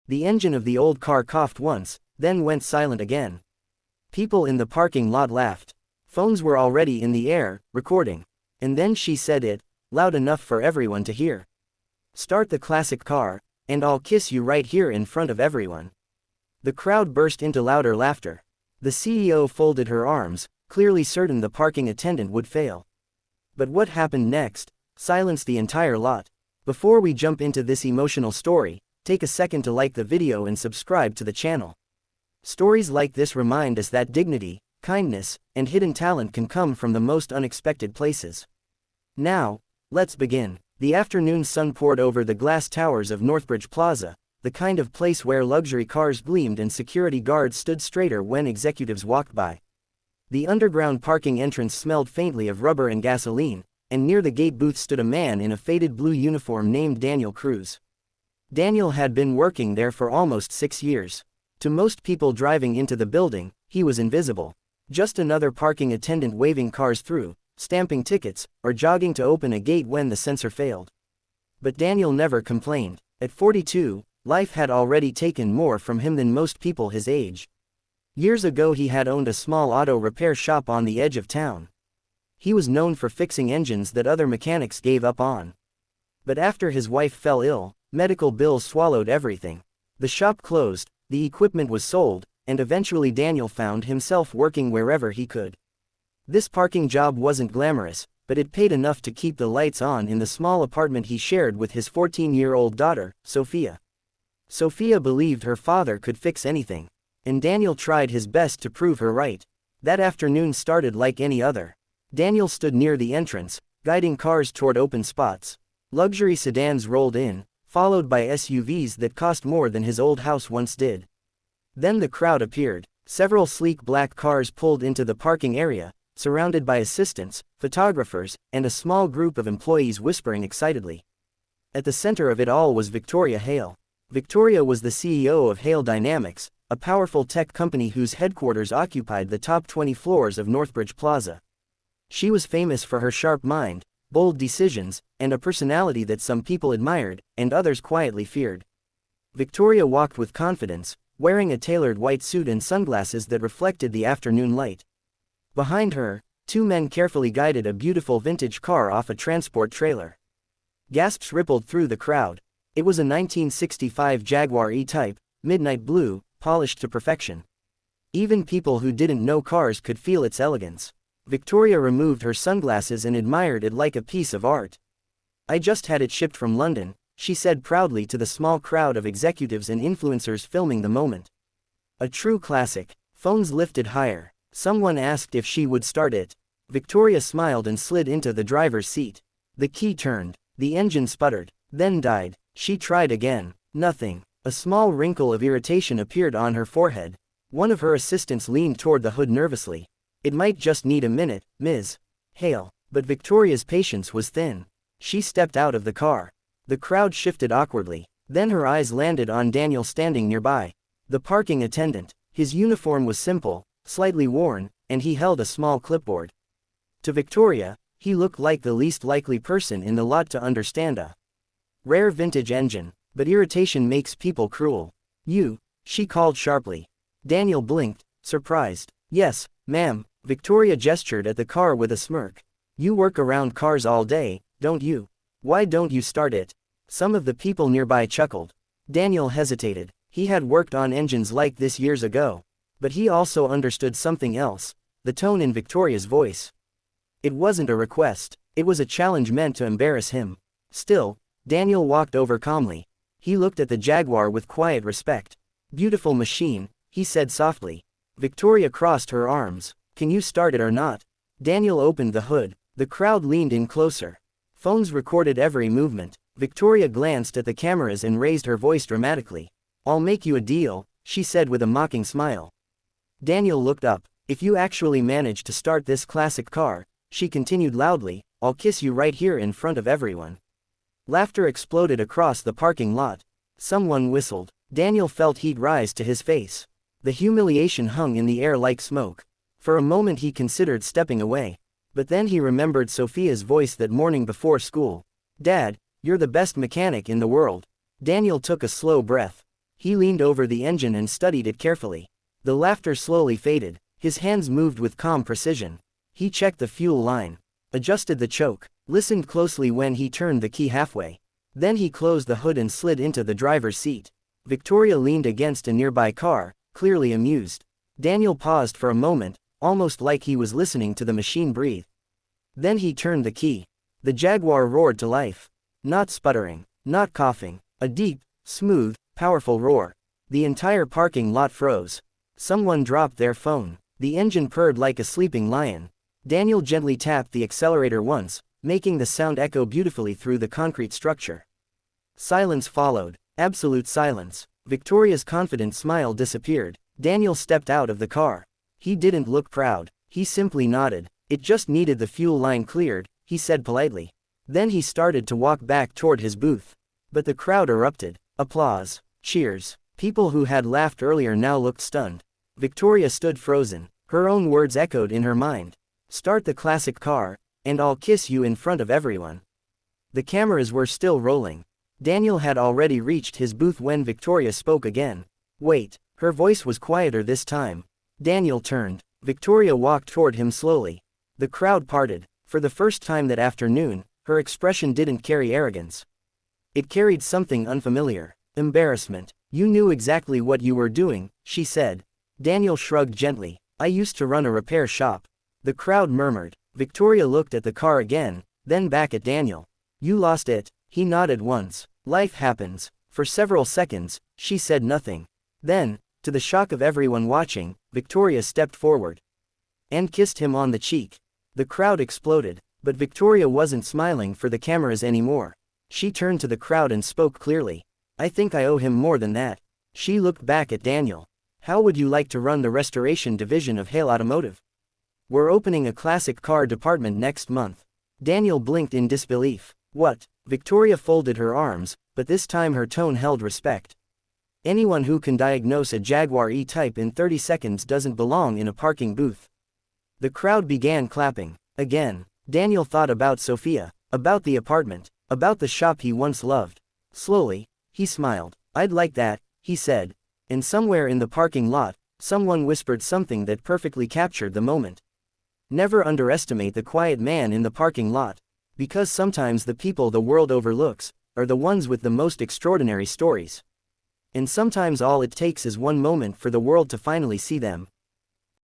The engine of the old car coughed once, then went silent again. People in the parking lot laughed. Phones were already in the air, recording. And then she said it, loud enough for everyone to hear. "Start the classic car, and I'll kiss you right here in front of everyone." The crowd burst into louder laughter. The CEO folded her arms, clearly certain the parking attendant would fail. But what happened next silenced the entire lot. Before we jump into this emotional story, take a second to like the video and subscribe to the channel. Stories like this remind us that dignity, kindness, and hidden talent can come from the most unexpected places. Now, let's begin. The afternoon sun poured over the glass towers of Northbridge Plaza, the kind of place where luxury cars gleamed and security guards stood straighter when executives walked by. The underground parking entrance smelled faintly of rubber and gasoline, and near the gate booth stood a man in a faded blue uniform named Daniel Cruz. Daniel had been working there for almost 6 years. To most people driving into the building, he was invisible. Just another parking attendant waving cars through, stamping tickets, or jogging to open a gate when the sensor failed. But Daniel never complained. At 42, life had already taken more from him than most people his age. Years ago he had owned a small auto repair shop on the edge of town. He was known for fixing engines that other mechanics gave up on. But after his wife fell ill, medical bills swallowed everything. The shop closed, the equipment was sold, and eventually Daniel found himself working wherever he could. This parking job wasn't glamorous, but it paid enough to keep the lights on in the small apartment he shared with his 14-year-old daughter, Sophia. Sophia believed her father could fix anything, and Daniel tried his best to prove her right. That afternoon started like any other. Daniel stood near the entrance, guiding cars toward open spots. Luxury sedans rolled in, followed by SUVs that cost more than his old house once did. Then the crowd appeared. Several sleek black cars pulled into the parking area, surrounded by assistants, photographers, and a small group of employees whispering excitedly. At the center of it all was Victoria Hale. Victoria was the CEO of Hale Dynamics, a powerful tech company whose headquarters occupied the top 20 floors of Northbridge Plaza. She was famous for her sharp mind, bold decisions, and a personality that some people admired, and others quietly feared. Victoria walked with confidence, wearing a tailored white suit and sunglasses that reflected the afternoon light. Behind her, 2 men carefully guided a beautiful vintage car off a transport trailer. Gasps rippled through the crowd. It was a 1965 Jaguar E-Type, midnight blue, polished to perfection. Even people who didn't know cars could feel its elegance. Victoria removed her sunglasses and admired it like a piece of art. "I just had it shipped from London," she said proudly to the small crowd of executives and influencers filming the moment. A true classic. Phones lifted higher. Someone asked if she would start it. Victoria smiled and slid into the driver's seat. The key turned. The engine sputtered, then died. She tried again. Nothing. A small wrinkle of irritation appeared on her forehead. One of her assistants leaned toward the hood nervously. "It might just need a minute, Ms. Hale." But Victoria's patience was thin. She stepped out of the car. The crowd shifted awkwardly. Then her eyes landed on Daniel standing nearby. The parking attendant. His uniform was simple, slightly worn, and he held a small clipboard. To Victoria, he looked like the least likely person in the lot to understand a rare vintage engine. But irritation makes people cruel. "You," she called sharply. Daniel blinked, surprised. "Yes, ma'am." Victoria gestured at the car with a smirk. "You work around cars all day, don't you? Why don't you start it?" Some of the people nearby chuckled. Daniel hesitated. He had worked on engines like this years ago. But he also understood something else: the tone in Victoria's voice. It wasn't a request, it was a challenge meant to embarrass him. Still, Daniel walked over calmly. He looked at the Jaguar with quiet respect. "Beautiful machine," he said softly. Victoria crossed her arms. "Can you start it or not?" Daniel opened the hood. The crowd leaned in closer. Phones recorded every movement. Victoria glanced at the cameras and raised her voice dramatically. "I'll make you a deal," she said with a mocking smile. Daniel looked up. "If you actually manage to start this classic car," she continued loudly, "I'll kiss you right here in front of everyone." Laughter exploded across the parking lot. Someone whistled. Daniel felt heat rise to his face. The humiliation hung in the air like smoke. For a moment he considered stepping away. But then he remembered Sophia's voice that morning before school. "Dad, you're the best mechanic in the world." Daniel took a slow breath. He leaned over the engine and studied it carefully. The laughter slowly faded. His hands moved with calm precision. He checked the fuel line, adjusted the choke, listened closely when he turned the key halfway. Then he closed the hood and slid into the driver's seat. Victoria leaned against a nearby car, clearly amused. Daniel paused for a moment, almost like he was listening to the machine breathe. Then he turned the key. The Jaguar roared to life. Not sputtering, not coughing, a deep, smooth, powerful roar. The entire parking lot froze. Someone dropped their phone. The engine purred like a sleeping lion. Daniel gently tapped the accelerator once, making the sound echo beautifully through the concrete structure. Silence followed. Absolute silence. Victoria's confident smile disappeared. Daniel stepped out of the car. He didn't look proud. He simply nodded. It just needed the fuel line cleared, he said politely. Then he started to walk back toward his booth. But the crowd erupted. Applause. Cheers. People who had laughed earlier now looked stunned. Victoria stood frozen. Her own words echoed in her mind. Start the classic car, and I'll kiss you in front of everyone. The cameras were still rolling. Daniel had already reached his booth when Victoria spoke again. Wait. Her voice was quieter this time. Daniel turned. Victoria walked toward him slowly. The crowd parted. For the first time that afternoon, her expression didn't carry arrogance. It carried something unfamiliar. Embarrassment. You knew exactly what you were doing, she said. Daniel shrugged gently. I used to run a repair shop. The crowd murmured. Victoria looked at the car again, then back at Daniel. You lost it. He nodded once. Life happens. For several seconds, she said nothing. Then, to the shock of everyone watching, Victoria stepped forward and kissed him on the cheek. The crowd exploded, but Victoria wasn't smiling for the cameras anymore. She turned to the crowd and spoke clearly. I think I owe him more than that. She looked back at Daniel. How would you like to run the restoration division of Hale Automotive? We're opening a classic car department next month. Daniel blinked in disbelief. What? Victoria folded her arms, but this time her tone held respect. Anyone who can diagnose a Jaguar E-Type in 30 seconds doesn't belong in a parking booth. The crowd began clapping. Again, Daniel thought about Sophia, about the apartment, about the shop he once loved. Slowly, he smiled. I'd like that, he said. And somewhere in the parking lot, someone whispered something that perfectly captured the moment. Never underestimate the quiet man in the parking lot. Because sometimes the people the world overlooks are the ones with the most extraordinary stories. And sometimes all it takes is one moment for the world to finally see them.